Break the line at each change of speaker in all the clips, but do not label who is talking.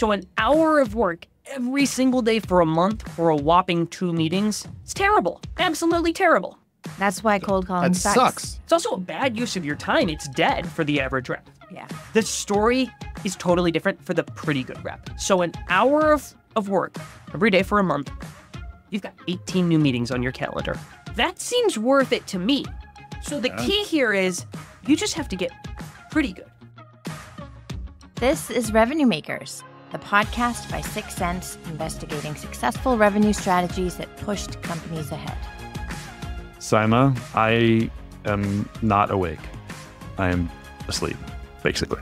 So an hour of work every single day for a month for a whopping 2 meetings, it's terrible. Absolutely terrible.
That's why cold calling sucks.
It's also a bad use of your time. It's dead for the average rep.
Yeah.
The story is totally different for the pretty good rep. So an hour of work every day for a month, you've got 18 new meetings on your calendar. That seems worth it to me. So the key here is you just have to get pretty good.
This is Revenue Makers, the podcast by 6 Cents investigating successful revenue strategies that pushed companies ahead.
Saima, I am not awake. I am asleep, basically.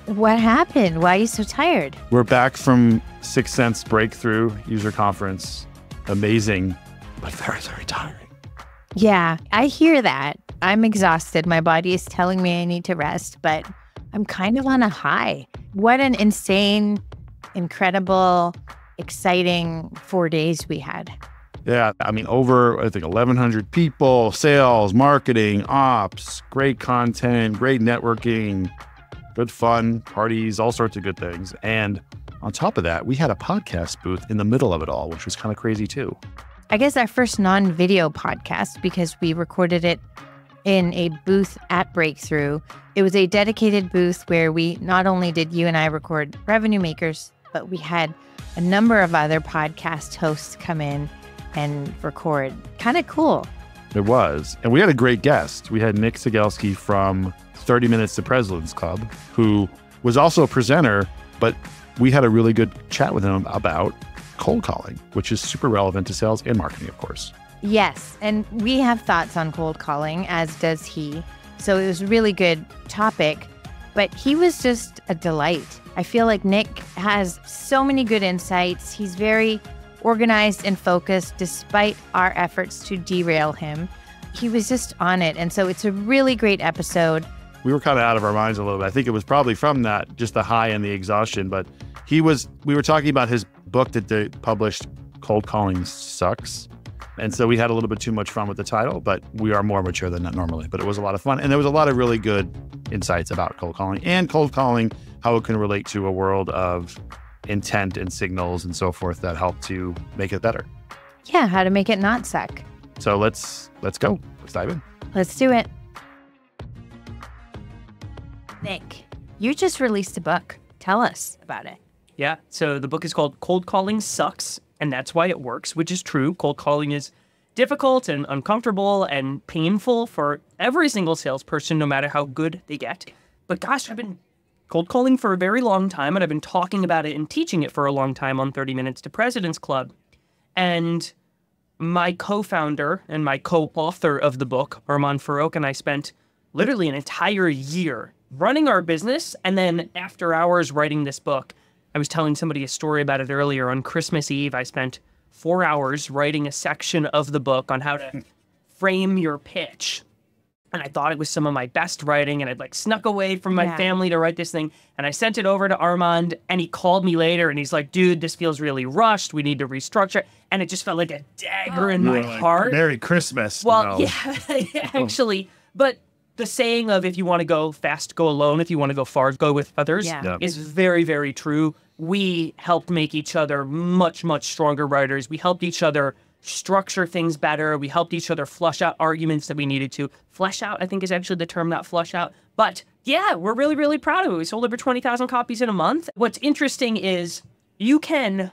What happened? Why are you so tired?
We're back from 6 Cents Breakthrough User Conference. Amazing, but very, very tiring.
Yeah, I hear that. I'm exhausted. My body is telling me I need to rest, but I'm kind of on a high. What an insane, incredible, exciting 4 days we had.
Yeah, I mean, over, I think, 1,100 people, sales, marketing, ops, great content, great networking, good fun, parties, all sorts of good things. And on top of that, we had a podcast booth in the middle of it all, which was kind of crazy too.
I guess our first non-video podcast because we recorded it in a booth at Breakthrough. It was a dedicated booth where we not only did you and I record Revenue Makers, but we had a number of other podcast hosts come in and record. Kind of cool.
It was. And we had a great guest. We had Nick Cegelski from 30 Minutes to President's Club, who was also a presenter, but we had a really good chat with him about cold calling, which is super relevant to sales and marketing, of course.
Yes, and we have thoughts on cold calling, as does he. So it was a really good topic, but he was just a delight. I feel like Nick has so many good insights. He's very organized and focused despite our efforts to derail him. He was just on it. And so it's a really great episode.
We were kind of out of our minds a little bit. I think it was probably from that, just the high and the exhaustion, but we were talking about his book that they published, Cold Calling Sucks. And so we had a little bit too much fun with the title, but we are more mature than that normally. But it was a lot of fun. And there was a lot of really good insights about cold calling, how it can relate to a world of intent and signals and so forth that help to make it better.
Yeah, how to make it not suck.
So let's go. Let's dive in.
Let's do it. Nick, you just released a book. Tell us about it.
Yeah, so the book is called Cold Calling Sucks, and that's why it works, which is true. Cold calling is difficult and uncomfortable and painful for every single salesperson, no matter how good they get. But gosh, I've been cold calling for a very long time, and I've been talking about it and teaching it for a long time on 30 Minutes to President's Club. And my co-founder and my co-author of the book, Armand Farouk, and I spent literally an entire year running our business, and then after hours writing this book. I was telling somebody a story about it earlier. On Christmas Eve, I spent 4 hours writing a section of the book on how to frame your pitch. And I thought it was some of my best writing, and I'd snuck away from my family to write this thing. And I sent it over to Armand, and he called me later, and he's like, dude, this feels really rushed. We need to restructure. And it just felt like a dagger in my heart.
Merry Christmas.
Well, yeah, actually. But the saying of if you want to go fast, go alone. If you want to go far, go with others is very, very true. We helped make each other much, much stronger writers. We helped each other structure things better. We helped each other flush out arguments that we needed to. Flesh out, I think, is actually the term, not flush out. But yeah, we're really, really proud of it. We sold over 20,000 copies in a month. What's interesting is you can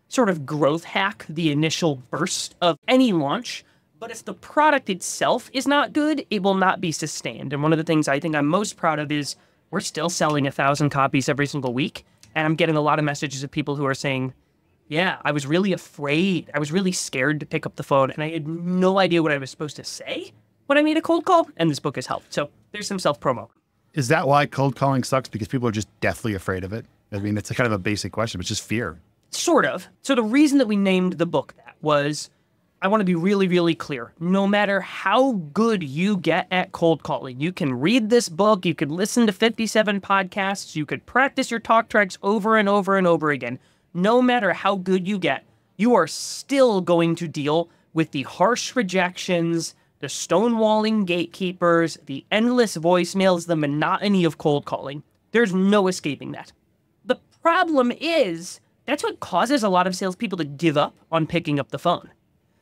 sort of growth hack the initial burst of any launch, but if the product itself is not good, it will not be sustained. And one of the things I think I'm most proud of is we're still selling 1,000 copies every single week. And I'm getting a lot of messages of people who are saying, yeah, I was really afraid. I was really scared to pick up the phone, and I had no idea what I was supposed to say when I made a cold call, and this book has helped. So there's some self-promo.
Is that why cold calling sucks? Because people are just deathly afraid of it? I mean, it's a kind of a basic question, but it's just fear.
Sort of. So the reason that we named the book that was, I want to be really, really clear. No matter how good you get at cold calling, you can read this book, you could listen to 57 podcasts, you could practice your talk tracks over and over and over again. No matter how good you get, you are still going to deal with the harsh rejections, the stonewalling gatekeepers, the endless voicemails, the monotony of cold calling. There's no escaping that. The problem is that's what causes a lot of salespeople to give up on picking up the phone.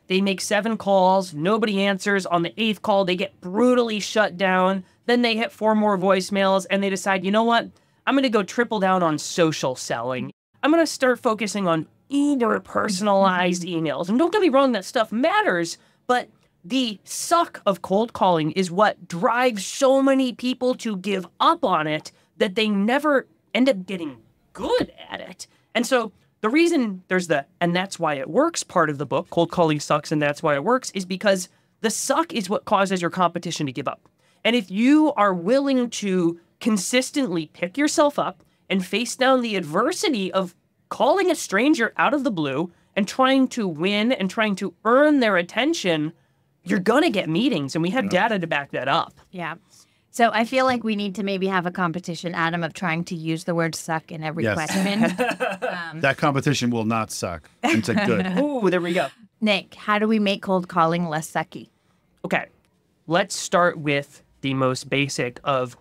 They make 7 calls, nobody answers. On the 8th call, they get brutally shut down. Then they hit 4 more voicemails and they decide, you know what? I'm going to go triple down on social selling. I'm going to start focusing on uber personalized emails. And don't get me wrong, that stuff matters, but the suck of cold calling is what drives so many people to give up on it that they never end up getting good at it. And so the reason there's the, and that's why it works part of the book, cold calling sucks and that's why it works, is because the suck is what causes your competition to give up. And if you are willing to consistently pick yourself up and face down the adversity of calling a stranger out of the blue and trying to win and trying to earn their attention, you're going to get meetings. And we have data to back that up.
Yeah. So I feel like we need to maybe have a competition, Adam, of trying to use the word suck in every question.
That competition will not suck. It's a good.
Ooh, there we go.
Nick, how do we make cold calling less sucky?
Okay, let's start with the most basic of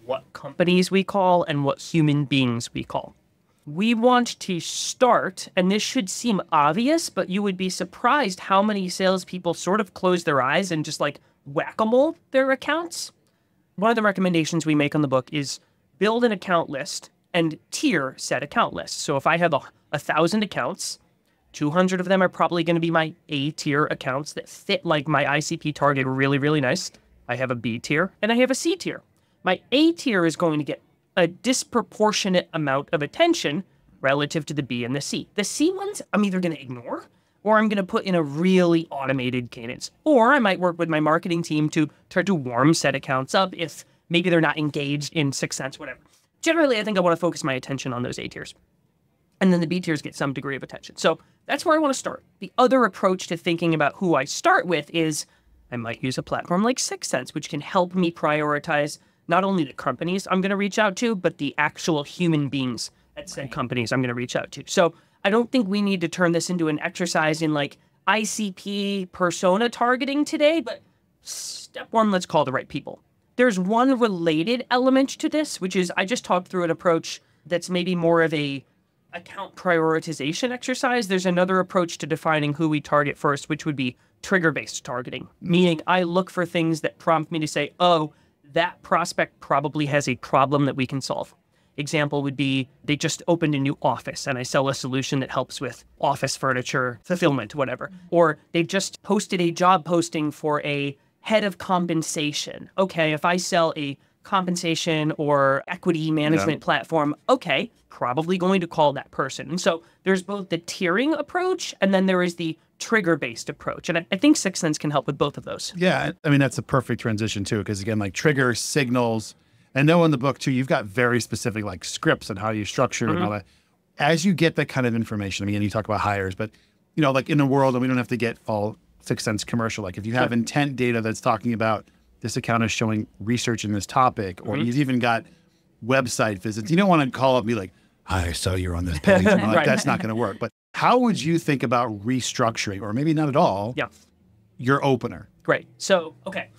what companies we call and what human beings we call. We want to start, and this should seem obvious, but you would be surprised how many salespeople sort of close their eyes and just like whack-a-mole their accounts. One of the recommendations we make on the book is build an account list and tier said account lists. So if I have 1,000 accounts, 200 of them are probably going to be my A tier accounts that fit like my ICP target really, really nice. I have a B tier and I have a C tier. My A tier is going to get a disproportionate amount of attention relative to the B and the C. The C ones I'm either going to ignore or I'm going to put in a really automated cadence. Or I might work with my marketing team to try to warm set accounts up if maybe they're not engaged in 6 Sense, whatever. Generally, I think I want to focus my attention on those A tiers. And then the B tiers get some degree of attention. So that's where I want to start. The other approach to thinking about who I start with is I might use a platform like 6 Sense, which can help me prioritize not only the companies I'm going to reach out to, but the actual human beings at said companies I'm going to reach out to. So I don't think we need to turn this into an exercise in like ICP persona targeting today, but step 1, let's call the right people. There's one related element to this, which is I just talked through an approach that's maybe more of a account prioritization exercise. There's another approach to defining who we target first, which would be trigger-based targeting, meaning I look for things that prompt me to say, oh, that prospect probably has a problem that we can solve. Example would be they just opened a new office and I sell a solution that helps with office furniture, fulfillment, whatever. Or they've just posted a job posting for a head of compensation. Okay, if I sell a compensation or equity management platform, okay, probably going to call that person. And so there's both the tiering approach and then there is the trigger-based approach. And I think 6 Sense can help with both of those.
Yeah, I mean, that's a perfect transition too, because again, like trigger signals, and know in the book too, you've got very specific like scripts and how you structure and all that. As you get that kind of information, I mean, you talk about hires, but you know, like in the world, and we don't have to get all 6 Sense commercial. Like if you have intent data that's talking about this account is showing research in this topic, or you've even got website visits, you don't want to call up and be like, "Hi, I saw you're on this page." Like, that's not going to work. But how would you think about restructuring, or maybe not at all, your opener?
Great. So, okay.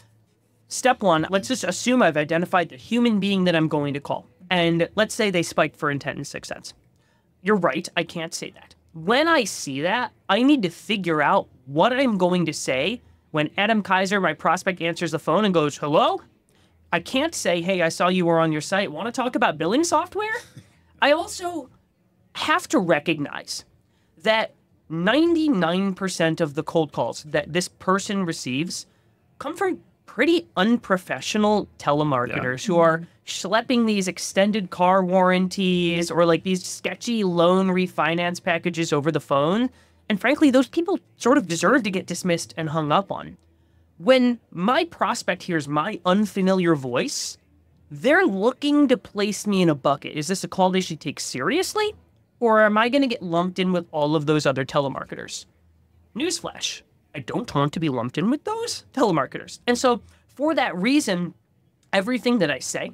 Step 1, let's just assume I've identified the human being that I'm going to call. And let's say they spiked for intent in 6 Sense. You're right, I can't say that. When I see that, I need to figure out what I'm going to say when Adam Kaiser, my prospect, answers the phone and goes, hello? I can't say, hey, I saw you were on your site. Want to talk about billing software? I also have to recognize that 99% of the cold calls that this person receives come from pretty unprofessional telemarketers who are schlepping these extended car warranties or like these sketchy loan refinance packages over the phone. And frankly, those people sort of deserve to get dismissed and hung up on. When my prospect hears my unfamiliar voice, they're looking to place me in a bucket. Is this a call they should take seriously? Or am I going to get lumped in with all of those other telemarketers? Newsflash. I don't want to be lumped in with those telemarketers. And so for that reason, everything that I say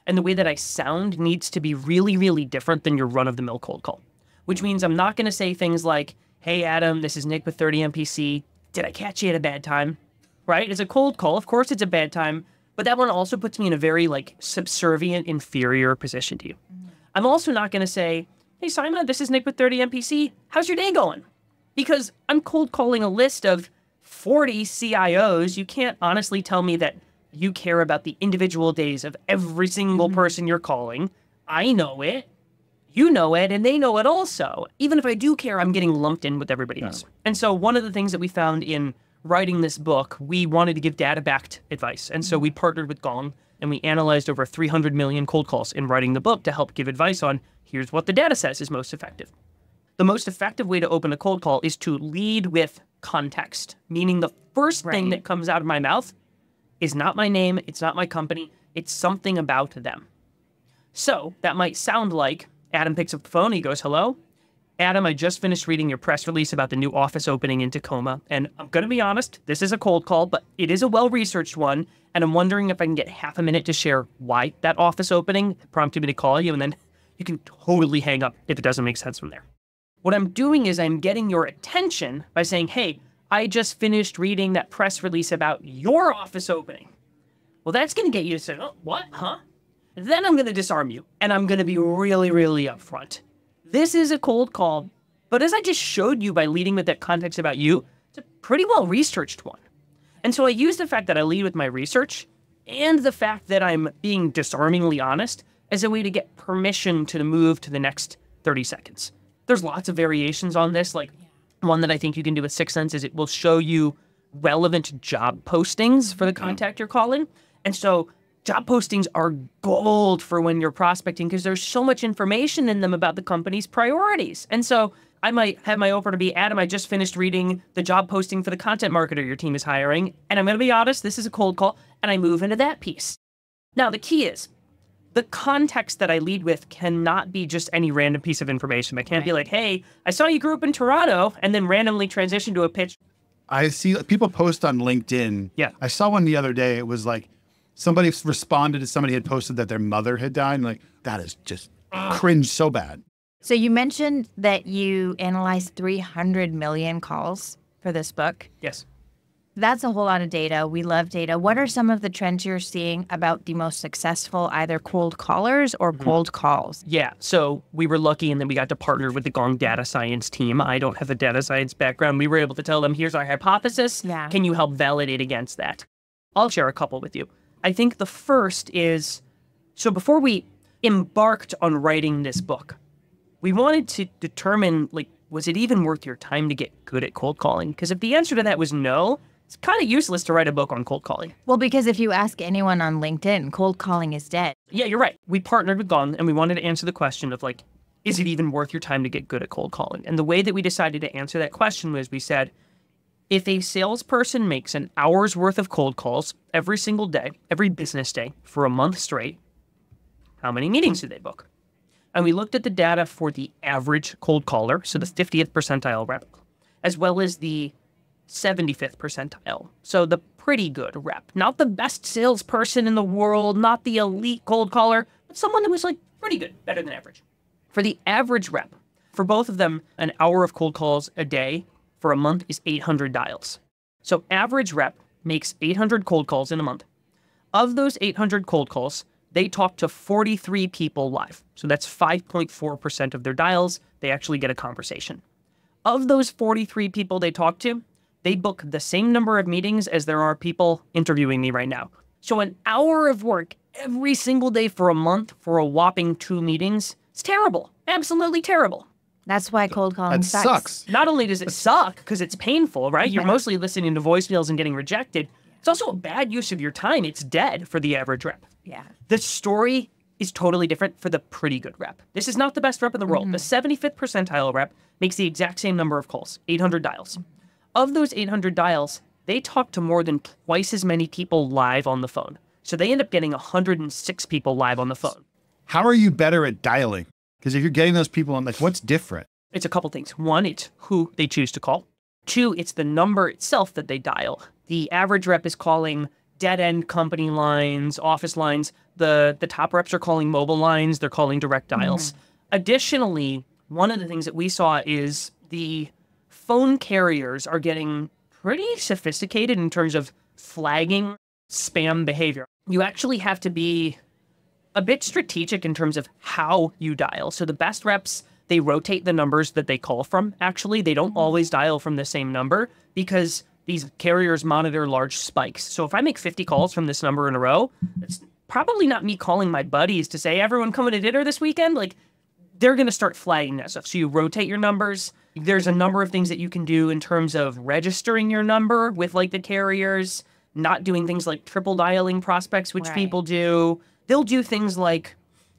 and the way that I sound needs to be really, really different than your run-of-the-mill cold call, which means I'm not going to say things like, hey, Adam, this is Nick with 30 MPC. Did I catch you at a bad time? Right? It's a cold call. Of course it's a bad time, but that one also puts me in a very like subservient, inferior position to you. I'm also not going to say, hey, Simon, this is Nick with 30 MPC. How's your day going? Because I'm cold calling a list of 40 CIOs. You can't honestly tell me that you care about the individual days of every single person you're calling. I know it. You know it, and they know it also. Even if I do care, I'm getting lumped in with everybody else. And so one of the things that we found in writing this book, we wanted to give data-backed advice. And so we partnered with Gong, and we analyzed over 300 million cold calls in writing the book to help give advice on here's what the data says is most effective. The most effective way to open a cold call is to lead with context, meaning the first thing that comes out of my mouth is not my name, it's not my company, it's something about them. So that might sound like Adam picks up the phone, he goes, hello? Adam, I just finished reading your press release about the new office opening in Tacoma, and I'm going to be honest, this is a cold call, but it is a well-researched one, and I'm wondering if I can get half a minute to share why that office opening prompted me to call you, and then you can totally hang up if it doesn't make sense from there. What I'm doing is I'm getting your attention by saying, hey, I just finished reading that press release about your office opening. Well, that's going to get you to say, oh, what, huh? Then I'm going to disarm you, and I'm going to be really, really upfront. This is a cold call, but as I just showed you by leading with that context about you, it's a pretty well-researched one. And so I use the fact that I lead with my research and the fact that I'm being disarmingly honest as a way to get permission to move to the next 30 seconds. There's lots of variations on this. Like one that I think you can do with 6 Sense is it will show you relevant job postings for the contact you're calling. And so job postings are gold for when you're prospecting because there's so much information in them about the company's priorities. And so I might have my offer to be, Adam, I just finished reading the job posting for the content marketer your team is hiring. And I'm going to be honest, this is a cold call. And I move into that piece. Now, the key is the context that I lead with cannot be just any random piece of information. I can't be like, hey, I saw you grew up in Toronto and then randomly transition to a pitch.
I see people post on LinkedIn.
Yeah.
I saw one the other day. It was like, somebody responded to somebody had posted that their mother had died. And like, that is just cringe so bad.
So you mentioned that you analyzed 300 million calls for this book.
Yes.
That's a whole lot of data. We love data. What are some of the trends you're seeing about the most successful either cold callers or cold calls?
Yeah. So we were lucky and then we got to partner with the Gong data science team. I don't have a data science background. We were able to tell them, here's our hypothesis.
Yeah.
Can you help validate against that? I'll share a couple with you. I think the first is, so before we embarked on writing this book, we wanted to determine, like, was it even worth your time to get good at cold calling? Because if the answer to that was no, it's kind of useless to write a book on cold calling.
Well, because if you ask anyone on LinkedIn, cold calling is dead.
Yeah, you're right. We partnered with Gong and we wanted to answer the question of, like, is it even worth your time to get good at cold calling? And the way that we decided to answer that question was we said, if a salesperson makes an hour's worth of cold calls every single day, every business day, for a month straight, how many meetings do they book? And we looked at the data for the average cold caller, so the 50th percentile rep, as well as the 75th percentile, so the pretty good rep. Not the best salesperson in the world, not the elite cold caller, but someone that was like pretty good, better than average. For the average rep, for both of them, an hour of cold calls a day for a month is 800 dials. So average rep makes 800 cold calls in a month. Of those 800 cold calls, they talk to 43 people live. So that's 5.4% of their dials. They actually get a conversation. Of those 43 people they talk to, they book the same number of meetings as there are people interviewing me right now. So an hour of work every single day for a month for a whopping 2 meetings, it's terrible. Absolutely terrible.
That's why cold calling
That sucks.
Not only does it suck because it's painful, right? You're mostly listening to voicemails and getting rejected. It's also a bad use of your time. It's dead for the average rep.
Yeah.
The story is totally different for the pretty good rep. This is not the best rep in the world. The 75th percentile rep makes the exact same number of calls, 800 dials. Of those 800 dials, they talk to more than twice as many people live on the phone. So they end up getting 106 people live on the phone.
How are you better at dialing? Because if you're getting those people on, like, what's different?
It's a couple things. One, it's who they choose to call. Two, it's the number itself that they dial. The average rep is calling dead-end company lines, office lines. The top reps are calling mobile lines. They're calling direct dials. Additionally, one of the things that we saw is the phone carriers are getting pretty sophisticated in terms of flagging spam behavior. You actually have to be a bit strategic in terms of how you dial. So the best reps, they rotate the numbers that they call from. Actually, they don't always dial from the same number because these carriers monitor large spikes. So if I make 50 calls from this number in a row, it's probably not me calling my buddies to say, everyone coming to dinner this weekend? Like, they're going to start flagging that stuff. So you rotate your numbers. There's a number of things that you can do in terms of registering your number with like the carriers, not doing things like triple dialing prospects, which people do. They'll do things like,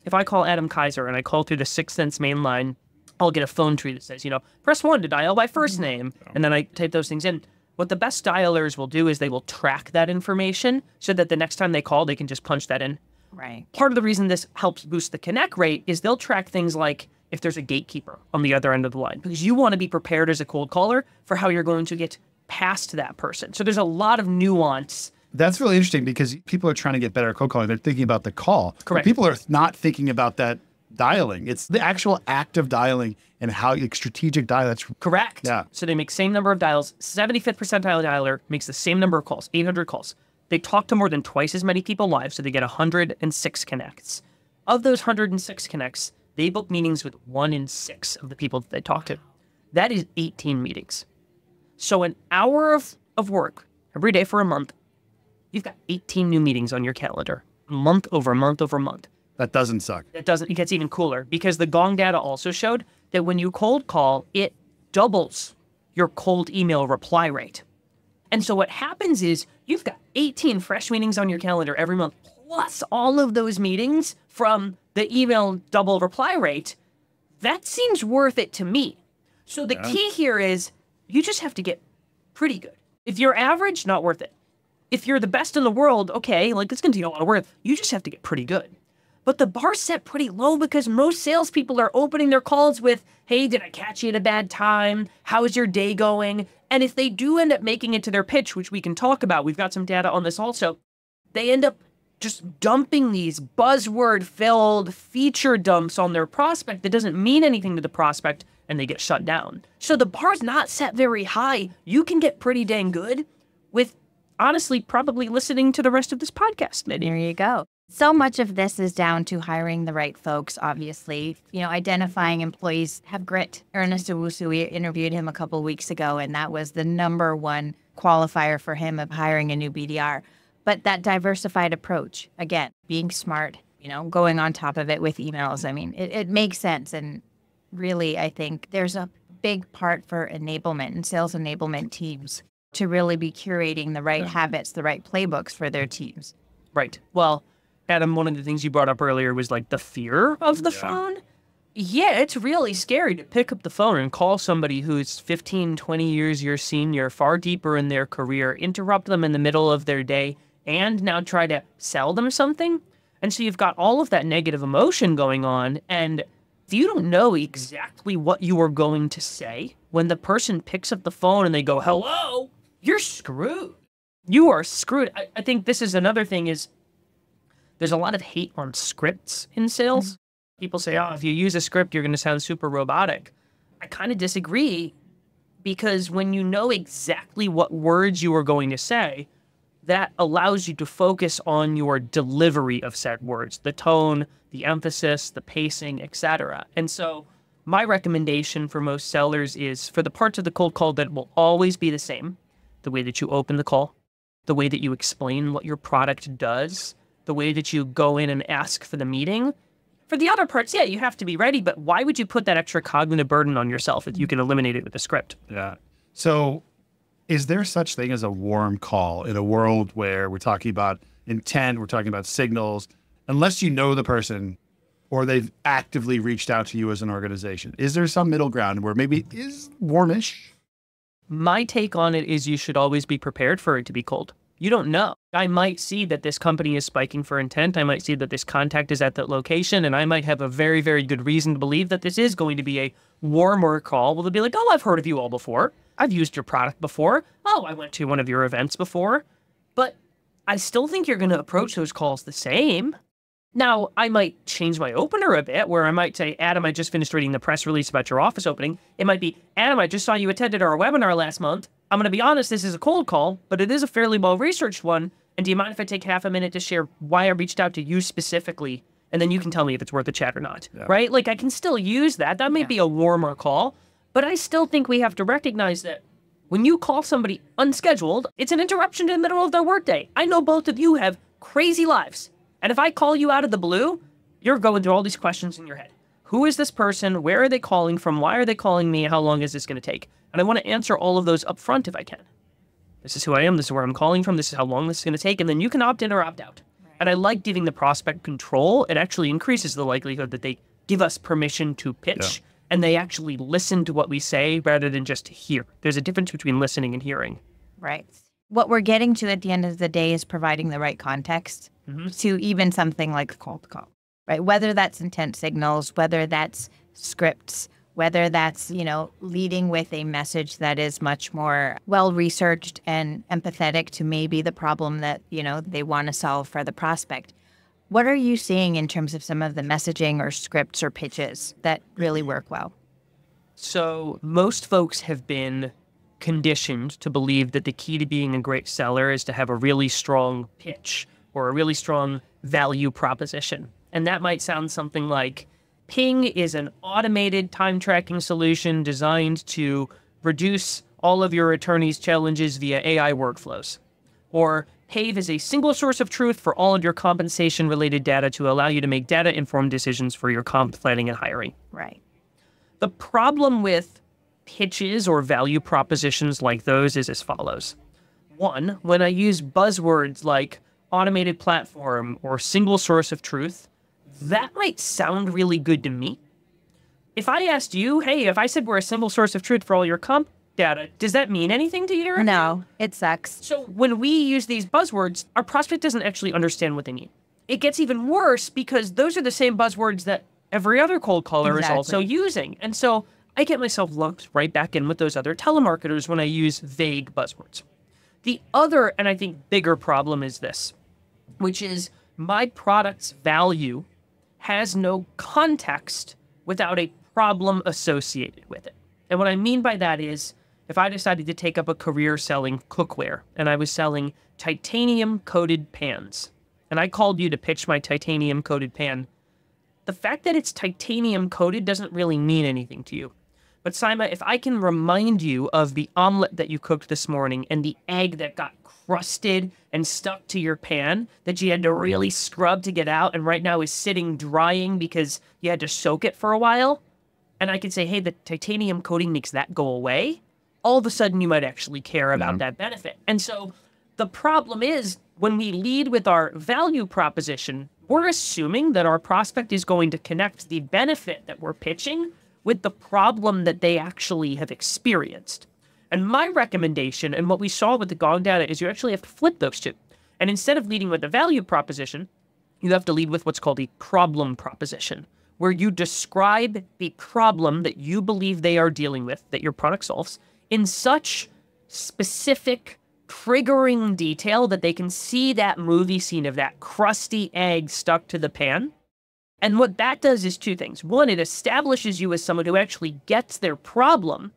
if I call Adam Kaiser and I call through the 6th Sense main line, I'll get a phone tree that says, press 1 to dial by first name. And then I type those things in. What the best dialers will do is they will track that information so that the next time they call, they can just punch that in.
Right.
Part of the reason this helps boost the connect rate is they'll track things like if there's a gatekeeper on the other end of the line, because you want to be prepared as a cold caller for how you're going to get past that person. So there's a lot of nuance.
That's really interesting because people are trying to get better at cold calling. They're thinking about the call.
Correct.
But people are not thinking about that dialing. It's the actual act of dialing and how strategic dial. That's
correct.
Yeah.
So they make same number of dials. 75th percentile dialer makes the same number of calls, 800 calls. They talk to more than twice as many people live, so they get 106 connects. Of those 106 connects, they book meetings with 1 in 6 of the people that they talk to. That is 18 meetings. So an hour of work every day for a month, you've got 18 new meetings on your calendar, month over month over month.
That doesn't suck.
It gets even cooler because the Gong data also showed that when you cold call, it doubles your cold email reply rate. And so what happens is you've got 18 fresh meetings on your calendar every month, plus all of those meetings from the email double reply rate. That seems worth it to me. So the key here is you just have to get pretty good. If you're average, not worth it. If you're the best in the world, okay, like it's going to take a lot of work. You just have to get pretty good. But the bar's set pretty low because most salespeople are opening their calls with, hey, did I catch you at a bad time? How's your day going? And if they do end up making it to their pitch, which we can talk about, we've got some data on this also, they end up just dumping these buzzword-filled feature dumps on their prospect that doesn't mean anything to the prospect, and they get shut down. So the bar's not set very high. You can get pretty dang good with, honestly, probably listening to the rest of this podcast.
There you go. So much of this is down to hiring the right folks, obviously. Identifying employees have grit. Ernest Owusu, we interviewed him a couple weeks ago, and that was the #1 qualifier for him of hiring a new BDR. But that diversified approach, again, being smart, going on top of it with emails. I mean, it makes sense. And really, I think there's a big part for enablement and sales enablement teams to really be curating the right habits, the right playbooks for their teams.
Right. Well, Adam, one of the things you brought up earlier was like the fear of the phone. Yeah, it's really scary to pick up the phone and call somebody who's 15, 20 years your senior, far deeper in their career, interrupt them in the middle of their day, and now try to sell them something. And so you've got all of that negative emotion going on, and if you don't know exactly what you are going to say, when the person picks up the phone and they go, hello, you're screwed. You are screwed. I think this is another thing is, there's a lot of hate on scripts in sales. People say, oh, if you use a script, you're going to sound super robotic. I kind of disagree because when you know exactly what words you are going to say, that allows you to focus on your delivery of said words, the tone, the emphasis, the pacing, etc. And so my recommendation for most sellers is for the parts of the cold call that will always be the same, the way that you open the call, the way that you explain what your product does, the way that you go in and ask for the meeting. For the other parts, yeah, you have to be ready, but why would you put that extra cognitive burden on yourself if you can eliminate it with a script?
Yeah. So is there such thing as a warm call in a world where we're talking about intent, we're talking about signals, unless you know the person or they've actively reached out to you as an organization? Is there some middle ground where maybe it is warmish?
My take on it is you should always be prepared for it to be cold. You don't know. I might see that this company is spiking for intent. I might see that this contact is at that location, and I might have a very, very good reason to believe that this is going to be a warmer call. Well, they'll be like, oh, I've heard of you all before. I've used your product before. Oh, I went to one of your events before. But I still think you're going to approach those calls the same. Now, I might change my opener a bit, where I might say, Adam, I just finished reading the press release about your office opening. It might be, Adam, I just saw you attended our webinar last month. I'm going to be honest, this is a cold call, but it is a fairly well-researched one. And do you mind if I take half a minute to share why I reached out to you specifically and then you can tell me if it's worth a chat or not, right? Like I can still use that. That may be a warmer call, but I still think we have to recognize that when you call somebody unscheduled, it's an interruption in the middle of their workday. I know both of you have crazy lives. And if I call you out of the blue, you're going through all these questions in your head. Who is this person? Where are they calling from? Why are they calling me? How long is this going to take? And I want to answer all of those up front if I can. This is who I am. This is where I'm calling from. This is how long this is going to take. And then you can opt in or opt out. And I like giving the prospect control. It actually increases the likelihood that they give us permission to pitch and they actually listen to what we say rather than just hear. There's a difference between listening and hearing.
Right. What we're getting to at the end of the day is providing the right context to even something like a cold call, right? Whether that's intent signals, whether that's scripts, whether that's, leading with a message that is much more well-researched and empathetic to maybe the problem that, they want to solve for the prospect. What are you seeing in terms of some of the messaging or scripts or pitches that really work well?
So most folks have been conditioned to believe that the key to being a great seller is to have a really strong pitch or a really strong value proposition. And that might sound something like, Ping is an automated time tracking solution designed to reduce all of your attorney's challenges via AI workflows. Or Pave is a single source of truth for all of your compensation-related data to allow you to make data-informed decisions for your comp planning and hiring.
Right.
The problem with pitches or value propositions like those is as follows. One, when I use buzzwords like automated platform or single source of truth, that might sound really good to me. If I asked you, hey, if I said we're a single source of truth for all your comp data, does that mean anything to you?
No, it sucks.
So when we use these buzzwords, our prospect doesn't actually understand what they mean. It gets even worse because those are the same buzzwords that every other cold caller is also using. And so I get myself lumped right back in with those other telemarketers when I use vague buzzwords. The other, and I think bigger problem is this, which is my product's value has no context without a problem associated with it. And what I mean by that is, if I decided to take up a career selling cookware and I was selling titanium-coated pans, and I called you to pitch my titanium-coated pan, the fact that it's titanium-coated doesn't really mean anything to you. But Sima, if I can remind you of the omelet that you cooked this morning and the egg that got crusted and stuck to your pan that you had to really scrub to get out and right now is sitting drying because you had to soak it for a while, and I can say, hey, the titanium coating makes that go away, all of a sudden you might actually care about that benefit. And so the problem is when we lead with our value proposition, we're assuming that our prospect is going to connect the benefit that we're pitching with the problem that they actually have experienced. And my recommendation, and what we saw with the Gong data, is you actually have to flip those two. And instead of leading with the value proposition, you have to lead with what's called a problem proposition, where you describe the problem that you believe they are dealing with, that your product solves, in such specific, triggering detail that they can see that movie scene of that crusty egg stuck to the pan. And what that does is two things. One, it establishes you as someone who actually gets their problem,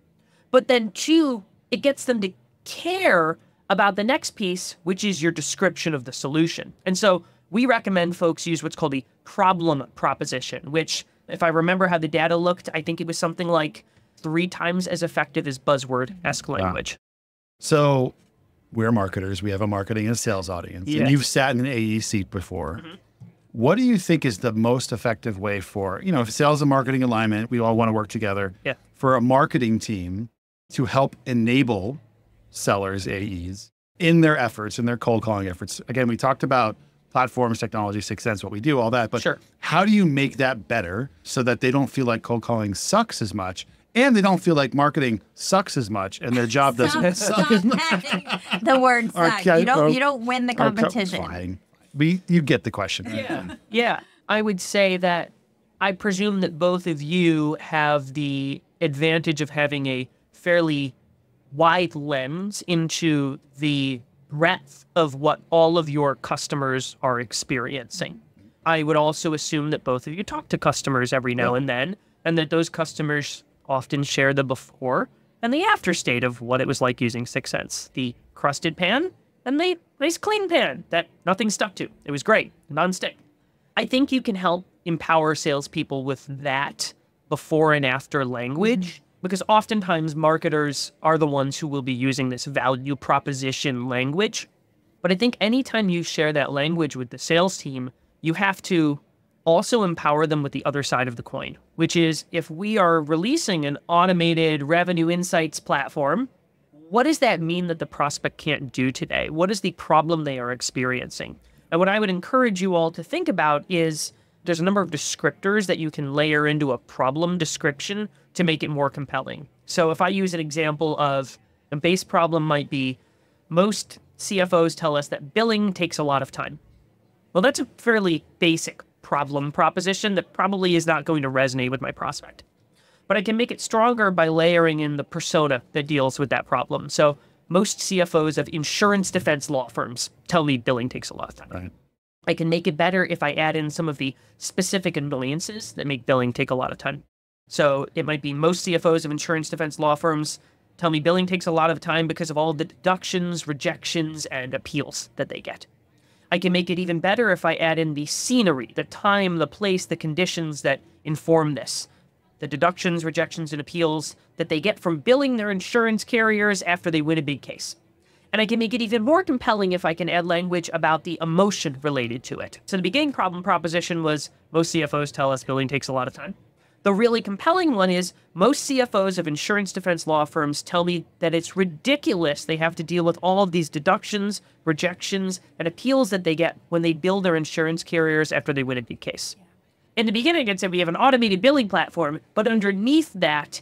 but then two, it gets them to care about the next piece, which is your description of the solution. And so we recommend folks use what's called a problem proposition, which, if I remember how the data looked, I think it was something like 3 times as effective as buzzword-esque language.
So we're marketers. We have a marketing and sales audience.
Yes.
And you've sat in an AE seat before. What do you think is the most effective way for, sales and marketing alignment, we all want to work together, for a marketing team to help enable sellers, AEs, in their efforts, in their cold calling efforts? Again, we talked about platforms, technology, Sixth Sense, what we do, all that. But how do you make that better so that they don't feel like cold calling sucks as much and they don't feel like marketing sucks as much and their job doesn't suck as much?
The word suck. You don't win the competition.
Fine. You get the question.
Yeah. I would say that I presume that both of you have the advantage of having a fairly wide lens into the breadth of what all of your customers are experiencing. I would also assume that both of you talk to customers every now and then, and that those customers often share the before and the after state of what it was like using Sixth Sense. The crusted pan and the nice clean pan that nothing stuck to. It was great, non-stick. I think you can help empower salespeople with that before and after language, because oftentimes marketers are the ones who will be using this value proposition language. But I think anytime you share that language with the sales team, you have to also empower them with the other side of the coin, which is if we are releasing an automated revenue insights platform, what does that mean that the prospect can't do today? What is the problem they are experiencing? And what I would encourage you all to think about is there's a number of descriptors that you can layer into a problem description to make it more compelling. So if I use an example of a base problem might be most CFOs tell us that billing takes a lot of time. Well, that's a fairly basic problem proposition that probably is not going to resonate with my prospect. But I can make it stronger by layering in the persona that deals with that problem. So most CFOs of insurance defense law firms tell me billing takes a lot of time.
Right.
I can make it better if I add in some of the specific annoyances that make billing take a lot of time. So it might be most CFOs of insurance defense law firms tell me billing takes a lot of time because of all the deductions, rejections, and appeals that they get. I can make it even better if I add in the scenery, the time, the place, the conditions that inform this. The deductions, rejections, and appeals that they get from billing their insurance carriers after they win a big case. And I can make it even more compelling if I can add language about the emotion related to it. So the beginning problem proposition was most CFOs tell us billing takes a lot of time. The really compelling one is most CFOs of insurance defense law firms tell me that it's ridiculous they have to deal with all of these deductions, rejections, and appeals that they get when they bill their insurance carriers after they win a big case. In the beginning, I'd say we have an automated billing platform, but underneath that,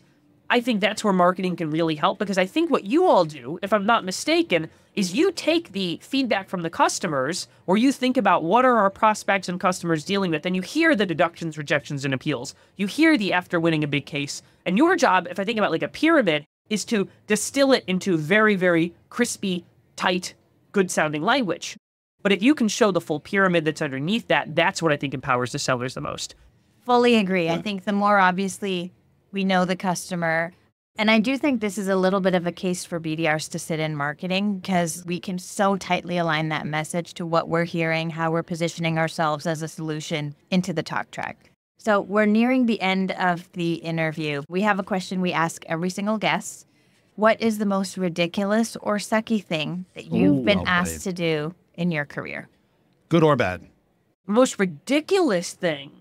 I think that's where marketing can really help, because I think what you all do, if I'm not mistaken, is you take the feedback from the customers, or you think about what are our prospects and customers dealing with, and you hear the deductions, rejections, and appeals. You hear the after winning a big case. And your job, if I think about like a pyramid, is to distill it into very, very crispy, tight, good-sounding language. But if you can show the full pyramid that's underneath that, that's what I think empowers the sellers the most.
Fully agree. I think the more obviously we know the customer. And I do think this is a little bit of a case for BDRs to sit in marketing, because we can so tightly align that message to what we're hearing, how we're positioning ourselves as a solution into the talk track. So we're nearing the end of the interview. We have a question we ask every single guest. What is the most ridiculous or sucky thing that you've been asked to do in your career?
Good or bad?
Most ridiculous thing.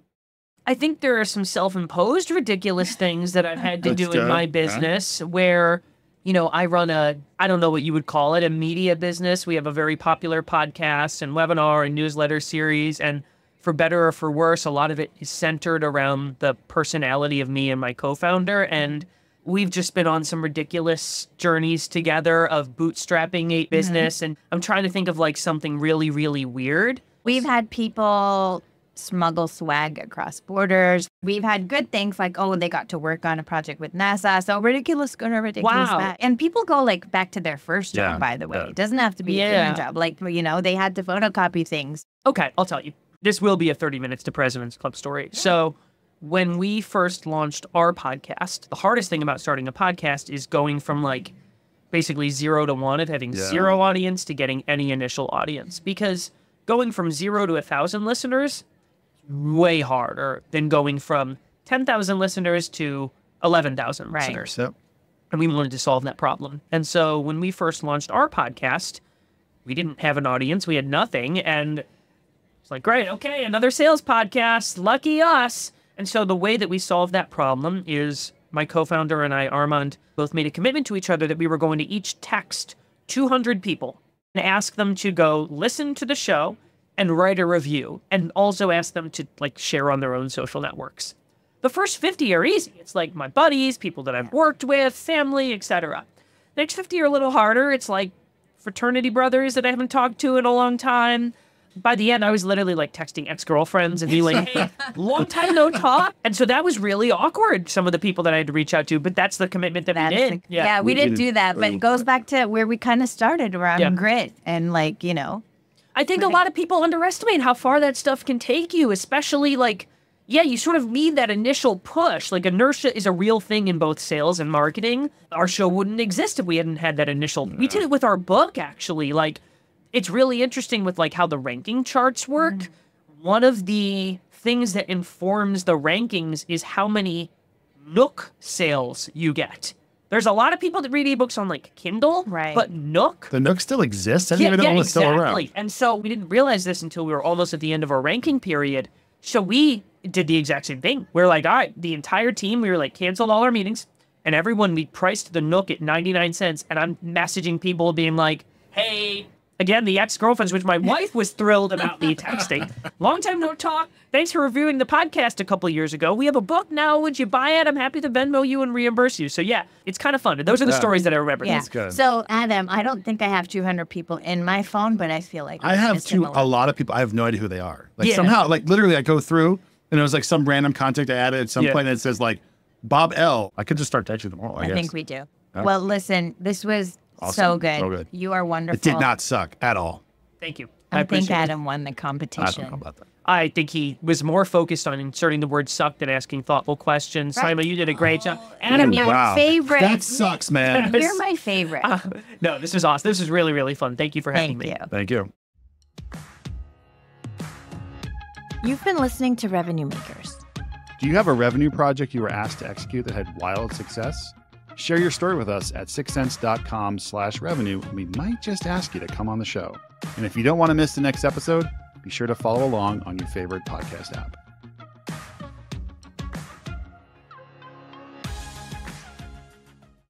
I think there are some self-imposed ridiculous things that I've had to do in my business where, you know, I run I don't know what you would call it, a media business. We have a very popular podcast and webinar and newsletter series. And for better or for worse, a lot of it is centered around the personality of me and my co-founder. And we've just been on some ridiculous journeys together of bootstrapping a business. And I'm trying to think of like something really, really weird.
We've had people smuggle swag across borders. We've had good things like, oh, they got to work on a project with NASA. So ridiculous good or ridiculous bad. And people go like back to their first job, by the way. It doesn't have to be a current job. Like, you know, they had to photocopy things.
Okay, I'll tell you. This will be a 30 Minutes to President's Club story. So when we first launched our podcast, the hardest thing about starting a podcast is going from like basically 0 to 1 of having zero audience to getting any initial audience. Because going from 0 to 1,000 listeners way harder than going from 10,000 listeners to 11,000 listeners.
Yep.
And we wanted to solve that problem. And so when we first launched our podcast, we didn't have an audience. We had nothing. And it's like, great, okay, another sales podcast. Lucky us. And so the way that we solved that problem is my co-founder and I, Armand, both made a commitment to each other that we were going to each text 200 people and ask them to go listen to the show and write a review, and also ask them to like share on their own social networks. The first 50 are easy. It's like my buddies, people that I've worked with, family, etc. The next 50 are a little harder. It's like fraternity brothers that I haven't talked to in a long time. By the end, I was literally like texting ex-girlfriends and being like, hey, long time no talk. And so that was really awkward, some of the people that I had to reach out to, but that's the commitment that we did.
Yeah, we didn't do that, but it goes back to where we kind of started around grit and like, you know.
I think a lot of people underestimate how far that stuff can take you, especially like, you sort of need that initial push. Like inertia is a real thing in both sales and marketing. Our show wouldn't exist if we hadn't had that initial. We did it with our book, actually. Like, it's really interesting with like how the ranking charts work. one of the things that informs the rankings is how many Nook sales you get. There's a lot of people that read ebooks on like Kindle,
Right.
but Nook.
The Nook still exists. I didn't even know it was still around.
And so we didn't realize this until we were almost at the end of our ranking period. So we did the exact same thing. We were like, all right, the entire team, we were like, canceled all our meetings. And everyone, we priced the Nook at 99 cents. And I'm messaging people being like, hey, again, the ex-girlfriends, which my wife was thrilled about me texting. Long time no talk. Thanks for reviewing the podcast a couple years ago. We have a book now. Would you buy it? I'm happy to Venmo you and reimburse you. So yeah, it's kind of fun. And those are the stories that I remember.
Yeah.
That's good.
So Adam, I don't think I have 200 people in my phone, but I feel like
I have
it's similar.
a lot of people. I have no idea who they are. Like
Yeah.
somehow, like literally, I go through and it was like some random contact I added at some
Yeah.
point and it says like Bob L. I could just start texting them all. I
I
guess.
think we do.
Yeah.
Well, listen, this was
Awesome.
so good.
So good.
You are wonderful.
It did not suck at all.
Thank you.
I think
appreciate it.
Adam won the
I
competition.
don't know about that.
I think he was more focused on inserting the word suck than asking thoughtful questions.
Right.
Simon, you did a great job. Adam,
You're
you
my favorite.
That sucks, man.
You're my favorite.
no, this was awesome. This was really, really fun. Thank you for having
Thank
me.
you.
Thank you.
You've been listening to Revenue Makers.
Do you have a revenue project you were asked to execute that had wild success? Share your story with us at sixcents.com/revenue, and we might just ask you to come on the show. And if you don't want to miss the next episode, be sure to follow along on your favorite podcast app.